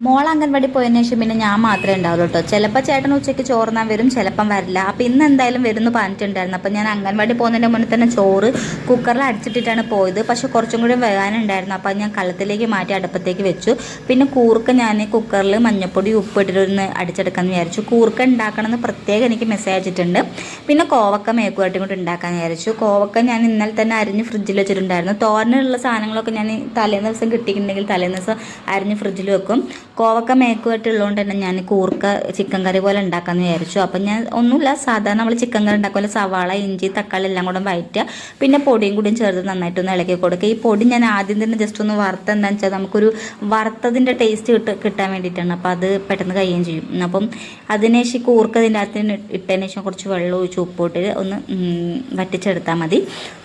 മോൾ അംഗൻവാടി പോയതിനു ശേഷം പിന്നെ ഞാൻ മാത്രമേ ഉണ്ടാവുള്ളൂ കേട്ടോ. ചിലപ്പോൾ ചേട്ടൻ ഉച്ചയ്ക്ക് ചോറുന്നാൻ വരും, ചിലപ്പം വരില്ല. അപ്പോൾ ഇന്ന് എന്തായാലും വരുന്നു പറഞ്ഞിട്ടുണ്ടായിരുന്നു. അപ്പോൾ ഞാൻ അംഗൻവാടി പോകുന്നതിൻ്റെ മുന്നേ തന്നെ ചോറ് കുക്കറിൽ അടിച്ചിട്ടിട്ടാണ് പോയത്. പക്ഷേ കുറച്ചും കൂടി വേകാനുണ്ടായിരുന്നു. അപ്പോൾ ഞാൻ കള്ളത്തിലേക്ക് മാറ്റി അടുപ്പത്തേക്ക് വെച്ചു. പിന്നെ കൂർക്ക ഞാൻ കുക്കറിൽ മഞ്ഞൾപ്പൊടി ഉപ്പിട്ടിട്ടൊന്ന് അടിച്ചെടുക്കാമെന്ന് വിചാരിച്ചു. കൂർക്ക ഉണ്ടാക്കണമെന്ന് പ്രത്യേകം എനിക്ക് മെസ്സേജ് അയച്ചിട്ടുണ്ട്. പിന്നെ കോവക്ക മേക്കുമായിട്ടും കൂടി ഉണ്ടാക്കാമെന്ന് വിചാരിച്ചു. കോവക്ക ഞാൻ ഇന്നലെ തന്നെ അരിഞ്ഞ് ഫ്രിഡ്ജിൽ വെച്ചിട്ടുണ്ടായിരുന്നു. തോരനുള്ള സാധനങ്ങളൊക്കെ ഞാൻ തലേന്ന് ദിവസം കിട്ടിയിട്ടുണ്ടെങ്കിൽ തലേന്ന് ദിവസം അരിഞ്ഞ് ഫ്രിഡ്ജിൽ വെക്കും. കോവക്ക മേക്കുമായിട്ടുള്ളതുകൊണ്ട് തന്നെ ഞാൻ കൂർക്ക ചിക്കൻ കറി പോലെ ഉണ്ടാക്കാമെന്ന് വിചാരിച്ചു. അപ്പം ഞാൻ ഒന്നുമില്ല, സാധാരണ നമ്മൾ ചിക്കൻ കറി ഉണ്ടാക്കുമല്ലോ, സവാള ഇഞ്ചി തക്കാളി എല്ലാം കൂടെ വഴറ്റുക, പിന്നെ പൊടിയും കൂടിയും ചേർത്ത് നന്നായിട്ടൊന്ന് ഇളക്കി കൊടുക്കുക. ഈ പൊടി ഞാൻ ആദ്യം തന്നെ ജസ്റ്റ് ഒന്ന് വറുത്ത്, എന്താണെന്ന് വെച്ചാൽ നമുക്കൊരു വറുത്തതിൻ്റെ ടേസ്റ്റ് കിട്ടാൻ വേണ്ടിയിട്ടാണ്. അപ്പോൾ അത് പെട്ടെന്ന് കഴിയുകയും ചെയ്യും. അപ്പം അതിനുശേഷം കൂർക്ക ഇതിൻ്റെ അകത്ത് ഇട്ടതിന് ശേഷം കുറച്ച് വെള്ളം ഒഴിച്ച് ഉപ്പിട്ട് ഒന്ന് വറ്റിച്ചെടുത്താൽ മതി.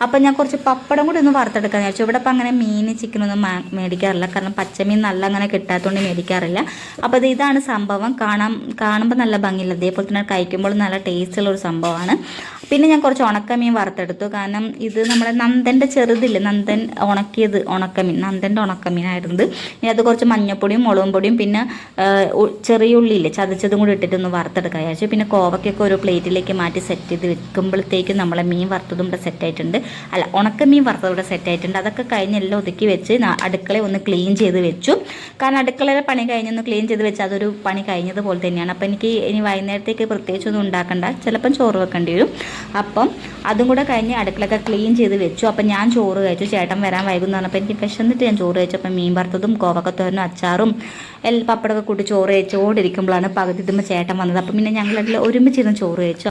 അപ്പം ഞാൻ കുറച്ച് പപ്പടം കൂടി ഒന്ന് വറുത്തെടുക്കാമെന്ന് വിചാരിച്ചു. ഇവിടെ അപ്പം അങ്ങനെ മീൻ ചിക്കനൊന്നും മേടിക്കാറില്ല, കാരണം പച്ചമീൻ നല്ല അങ്ങനെ കിട്ടാത്തതുകൊണ്ട് മേടിക്കാറില്ല. അപ്പോൾ ഇതാണ് സംഭവം. കാണുമ്പോൾ നല്ല ഭംഗിയില്ല, അതേപോലെ തന്നെ കഴിക്കുമ്പോൾ നല്ല ടേസ്റ്റുള്ള ഒരു സംഭവമാണ്. പിന്നെ ഞാൻ കുറച്ച് ഉണക്കമീൻ വറുത്തെടുത്തു. കാരണം ഇത് നമ്മുടെ നന്ദൻ്റെ ചെറുതില്ലേ, നന്ദൻ ഉണക്കിയത് ഉണക്കമീൻ, നന്ദൻ്റെ ഉണക്കമീനായിരുന്നത്. ഇനി അത് കുറച്ച് മഞ്ഞൾപ്പൊടിയും മുളകും പൊടിയും പിന്നെ ചെറിയ ഉള്ളിയില്ലേ ചതച്ചതും കൂടി ഇട്ടിട്ടൊന്ന് വറുത്തെടുക്കാൻ വിചാരിച്ചു. പിന്നെ കോവയ്ക്കൊക്കെ ഒരു പ്ലേറ്റിലേക്ക് മാറ്റി സെറ്റ് ചെയ്ത് വെക്കുമ്പോഴത്തേക്കും നമ്മളെ മീൻ വറുത്തതും ഇവിടെ സെറ്റായിട്ടുണ്ട്. അല്ല, ഉണക്കമീൻ വറുത്തതും ഇവിടെ സെറ്റായിട്ടുണ്ട്. അതൊക്കെ കഴിഞ്ഞ് എല്ലാം ഒതുക്കി വെച്ച് അടുക്കള ഒന്ന് ക്ലീൻ ചെയ്ത് വെച്ചു. കാരണം അടുക്കളയിലെ പണി കഴിഞ്ഞൊന്ന് ക്ലീൻ ചെയ്ത് വെച്ചാൽ അതൊരു പണി കഴിഞ്ഞതുപോലെ തന്നെയാണ്. അപ്പോൾ എനിക്ക് ഇനി വൈകുന്നേരത്തേക്ക് പ്രത്യേകിച്ചൊന്നും ഉണ്ടാക്കണ്ട, ചിലപ്പം ചോറ് വെക്കേണ്ടി വരും. അപ്പം അതും കൂടെ കഴിഞ്ഞ് അടുക്കളയൊക്കെ ക്ലീൻ ചെയ്ത് വെച്ചു. അപ്പം ഞാൻ ചോറ് കഴിച്ചു. ചേട്ടൻ വരാൻ വൈകുന്നു പറഞ്ഞപ്പോൾ എനിക്ക് വിശന്നിട്ട് ഞാൻ ചോറ് കഴിച്ചു. അപ്പം മീൻ വറുത്തതും കോവക്കത്തോരനും അച്ചാറും പപ്പടമൊക്കെ കൂട്ടി ചോറ് കഴിച്ചുകൊണ്ടിരിക്കുമ്പോഴാണ് പകുതി ഇതുമ്പോൾ ചേട്ടൻ വന്നത്. അപ്പം പിന്നെ ഞങ്ങളെല്ലാം ഒരുമിച്ചിരുന്ന് ചോറ് കഴിച്ചു.